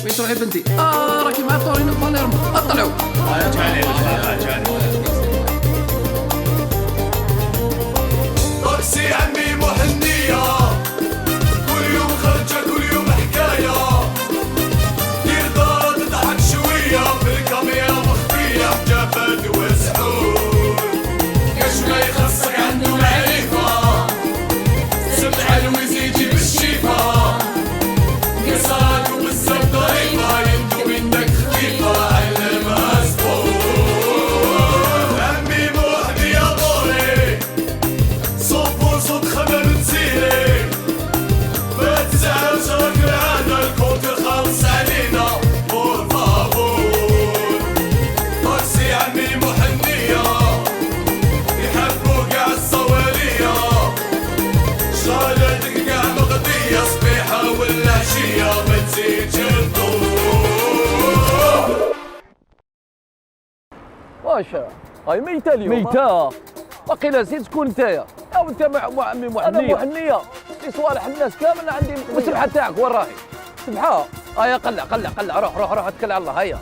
وين تروحي بنتي؟ راكي مع طورينو باليرمو، اطلعوا. طقسي عمي محنية، كل يوم خرجة كل يوم حكاية، دير دارة تضحك شوية، في الكاميرا مخفية حجابات وسحور، كاش ما يخصك عنده معرفة، سمع الوزيجي بالشفا، قصات وبالزبط ضريبة، يندو منك خفيفة علمها سبور. عمي موحدي يا بوري، صوت صوت خمام تسيري، ما تزعلش راك العادة الكونت خالص علينا بور فابور. طاكسي عمي محنية، يحبوا قاع الصوالية، شغلتك قاع مغطية، صبيحة ولا عشية ما تزيدش الضوء. واشا هاي ميتة اليوم. ميتة باقي نسيت شكون نتايا؟ او انت مع عمي محنية. انا محنية في صوالح الناس كامل عندي محنية. والسبحة تاعك وين راهي؟ سبحة هيا قلع روح اتكل على الله هيا.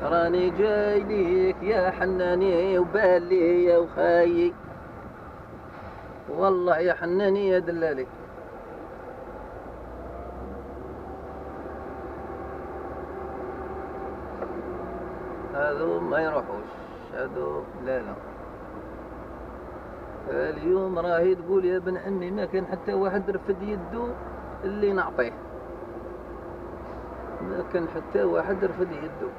راني جاي ليك يا حناني وبالي يا وخايي، والله يا حناني يا دلالي. هذو ما يروحوش، هذو لا اليوم راهي تقول يا بن عمي ما كان حتى واحد رفد يدو اللي نعطيه، ما كان حتى واحد رفد يدو.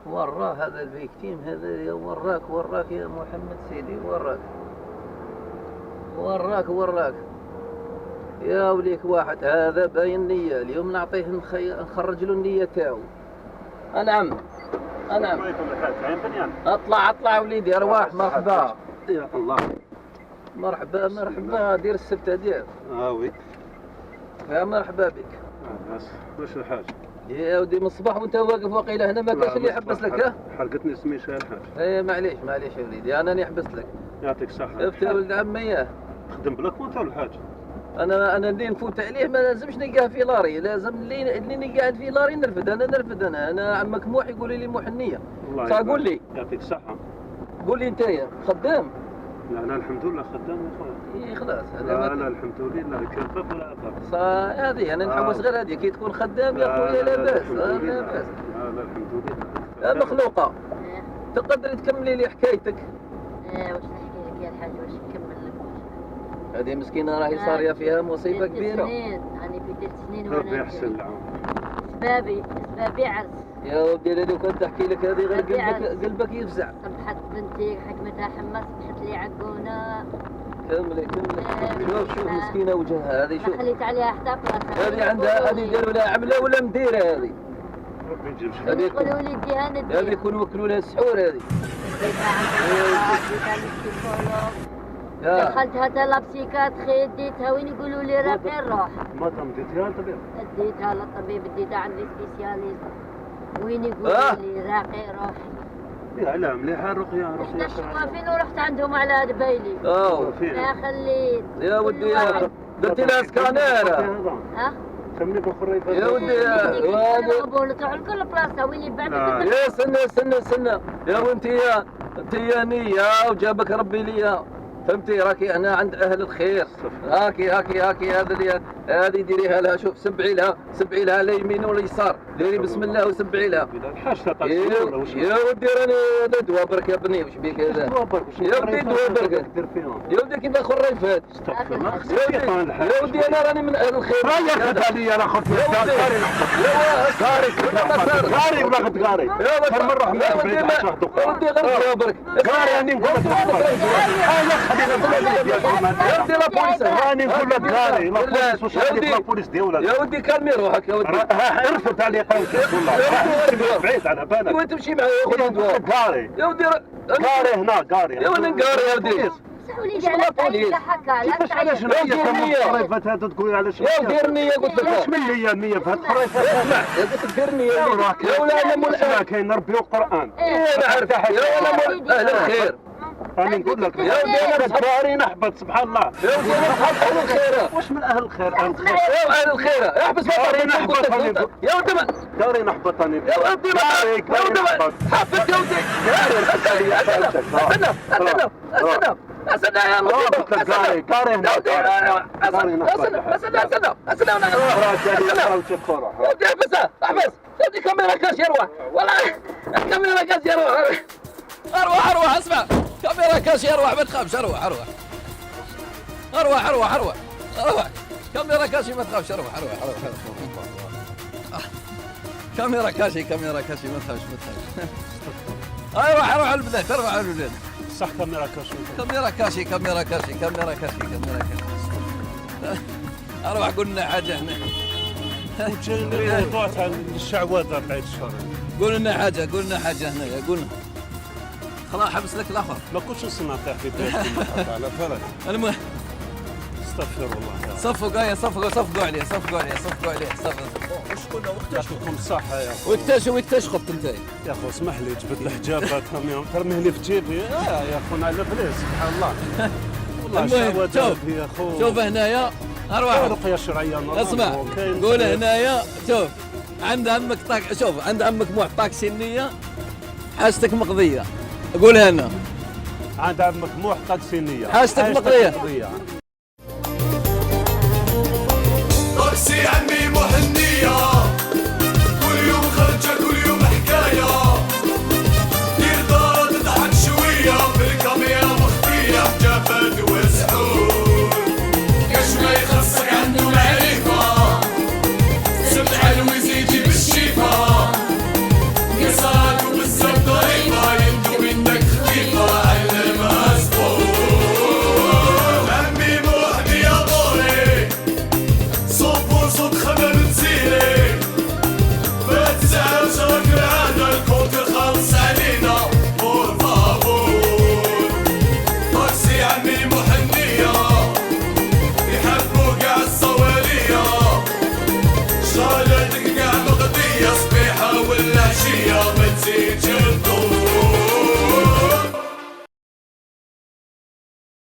وراه هذا الفيكتيم هذا يا وراك يا محمد سيدي، وراك يا وليك واحد هذا باين نية، اليوم نعطيه نخرج له النية تاعو. نعم اطلع وليدي ارواح. مرحبا يا الله، مرحبا دير السبتة دير. وي يا مرحبا بك. بس واش الحاج؟ يا ودي من الصباح وانت واقف وقيله هنا ما كاش اللي يحبس لك. حرقتني سميشه الحاج. اي معليش يا وليدي انا اللي حبست لك. يعطيك الصحة. شفت يا ولد عمي تخدم بلاك وانت الحاج؟ انا اللي نفوت عليه ما لازمش نلقاه في لاري، لازم اللي قاعد في لاري نرفد. انا عمك موح يقول لي محنية. صح قول لي. يعطيك الصحة. قول لي انت خدام؟ لا انا الحمد لله خدام يا خويا. اي خلاص لا الحمد لله كيف ولا أبغى. هذه انا نحوس غير هذه كي تكون خدام يا خويا لا باس. لا الحمد لله. يا مخلوقة تقدري تكملي لي حكايتك؟ واش نحكي لك يا الحاج، واش نكمل لك؟ هذه مسكينة راهي صارية فيها مصيبة كبيرة. راني في 3 سنين ربي وانا يحسن العون. سبابي عرس. يا ودي لو كنت تحكي لك هذه غير قلبك يفزع. صبحت بنتي حكمتها حمى، صبحت لي عقونة. كملي شوف مسكينة وجهها هذه، شوف خليت عليها حتى هذه عندها هذه داروا لها عملة ولا مديرة هذه. ربي يجيب شر. هذه يقولوا لي ديها نديها. هذه يكونوا وكلوا لها السحور هذه. دخلتها تا لابسيكاتري ديتها وين يقولوا لي راقي الروح. ما ديتيها للطبيب؟ ديتها للطبيب، ديتها عند سبيسياليست وين يقولوا لي راقي روحي. لا مليحة الرقية. رحت الشوافين ورحت عندهم على هاد بايلي. ما خليت. يا ودي درتي لها سكانير. كملي بالخريفة يا ودي هذا تروح لكل بلاصة وين يبعد. يا سنة يا وانت يا نية وجابك ربي ليا، فهمتي؟ راكي هنا عند اهل الخير. هاكي هذه ديريها لها. شوف سبعي لها لا يمين ولا يسار، ديري بسم الله وسبعي لها. يا ودي راني ندوى برك يا بني. وش بيك هذا؟ يا ودي دوا برك. يا ودي كيما خريفات. يا ودي انا راني من اهل الخير. رايك لي انا خفت قاري باغد قاري. يا ودي غير برك قاري راني نقول راني نقول لك غاري ما تقولش واش عندي في البوليس ديالك. يا ودي كلمي روحك يا ودي. عرفت عليك والله بعيد على بالك. وين تمشي معايا يا ودي دواء؟ قاري يا ودي قاري هنا قاري. يا ودي نقاري يا ودي. وليدي علاش هكا؟ كيفاش علاش الخريفات هذا تقول علاش؟ يا دير نية قلت لك. واش من ليا النية في هاد الخريفات؟ اسمع يا قلت دير نية يا ولا انا اسمع كاين ربي وقرآن. انا عارف يا ولا اهل الخير. راني نقول لك يا ودي انا راني نحبط سبحان الله. يا ودي انا اهل الخير. واش من اهل الخير؟ اهل الخير يا اهل الخير احبس داري مطر نحبط راني نقول. يا ودي من داري نحبط راني يا ودي من يا ودي من حبس يا ودي استنى يا مصيبة داري هنا ودي احبس ودي كاميرا كاش يروح والله كاميرا كاش يروح اروح اسمع كاميرا كاش يروح ما تخافش اروح كاميرا كاشي ما تخافش اروح كاميرا كاشي ما تخافش اروح على البلاد صح كاميرا كاش كاميرا كاشي اروح قلنا حاجه هنا وجاي الموضوع تاع الشعوذه بعد الشهر. قول لنا حاجه هنا قولنا خلاص حبس لك الاخر ما كنتش نصنع تاع في بيتكم على فرق. المهم استغفر الله. صفقوا عليه واش كنا وقتاشكم الصحه يا اخو. واكتشف انت يا اخو اسمح لي جبت الحجاب كم ترميه لي في جيبي يا اخو على بلاش سبحان الله. والله الشعوذه يا اخو. شوف هنايا اروح رقيه شرعيه اسمع قول هنايا شوف عند عمك معطاك سنيه حاجتك مقضيه قولها هنا عند عمك محقد سنيه حاجتك مقضيه